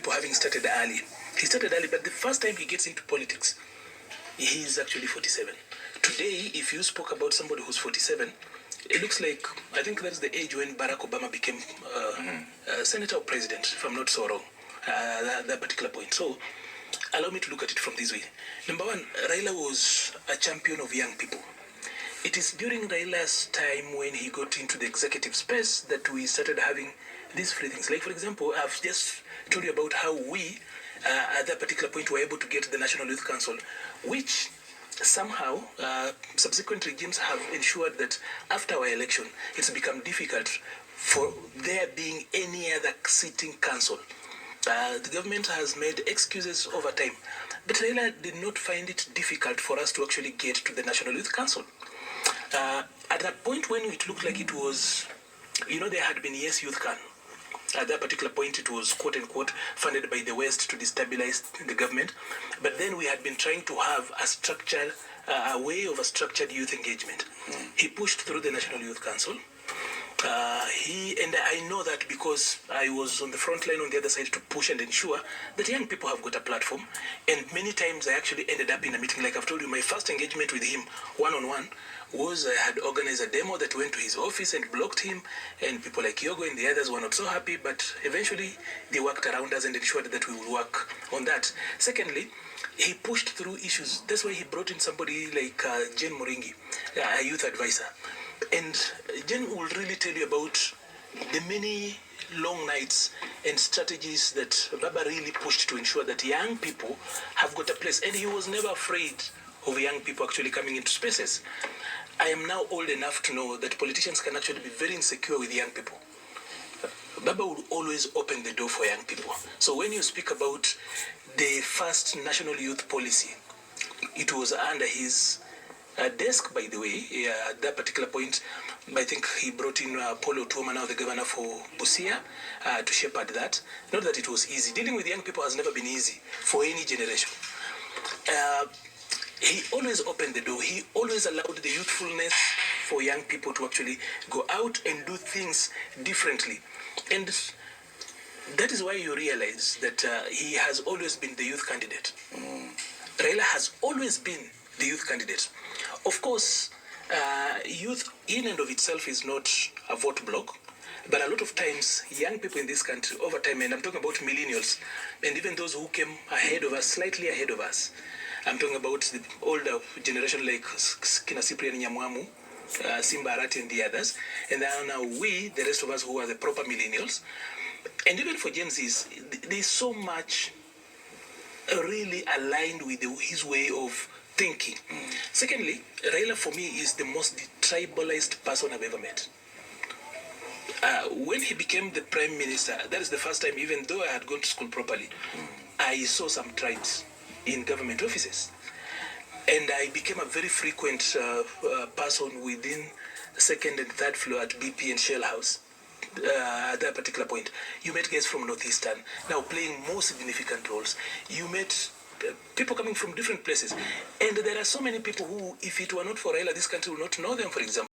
people having started early. He started early, but the first time he gets into politics, he is actually 47. Today, if you spoke about somebody who's 47, it looks like, I think that's the age when Barack Obama became senator or president, if I'm not so wrong, that particular point. So, allow me to look at it from this way. Number one, Raila was a champion of young people. It is during Raila's time when he got into the executive space that we started having these free things. Like, for example, I've just told you about how we, at that particular point, were able to get the National Youth Council, which somehow subsequent regimes have ensured that after our election, it's become difficult for there being any other sitting council. The government has made excuses over time, but Raila did not find it difficult for us to actually get to the National Youth Council. At that point when it looked like it was, there had been Yes Youth Can. At that particular point, it was quote-unquote funded by the West to destabilize the government. But then we had been trying to have a way of a structured youth engagement. He pushed through the National Youth Council. And I know that because I was on the front line on the other side to push and ensure that young people have got a platform. And many times I actually ended up in a meeting. Like I've told you, my first engagement with him one-on-one was I had organized a demo that went to his office and blocked him, and people like Yogo and the others were not so happy, but eventually they worked around us and ensured that we will work on that. Secondly, he pushed through issues. That's why he brought in somebody like Jane Moringi, a youth advisor. And Jen will really tell you about the many long nights and strategies that Baba really pushed to ensure that young people have got a place. And he was never afraid of young people actually coming into spaces. I am now old enough to know that politicians can actually be very insecure with young people. Baba would always open the door for young people. So when you speak about the first national youth policy, it was under his desk, by the way. At that particular point, I think he brought in Paulo Tuoma, now the governor for Busia, to shepherd that. Not that it was easy. Dealing with young people has never been easy for any generation. He always opened the door. He always allowed the youthfulness for young people to actually go out and do things differently. And that is why you realize that he has always been the youth candidate. Raila has always been the youth candidate. Of course, youth in and of itself is not a vote block, but a lot of times young people in this country over time, and I'm talking about millennials, and even those who came ahead of us, slightly ahead of us, I'm talking about the older generation like Kina Cyprian Nyamwamu, Simba Arati and the others, and now we, the rest of us who are the proper millennials, and even for Gen Zs, there's so much really aligned with his way of thinking. Secondly, Raila for me is the most tribalized person I've ever met. When he became the prime minister, that is the first time, even though I had gone to school properly, I saw some tribes in government offices. And I became a very frequent person within the second and third floor at BP and Shell House. At that particular point, you met guys from Northeastern, now playing more significant roles. You met people coming from different places. And there are so many people who, if it were not for Raila, this country would not know them, for example.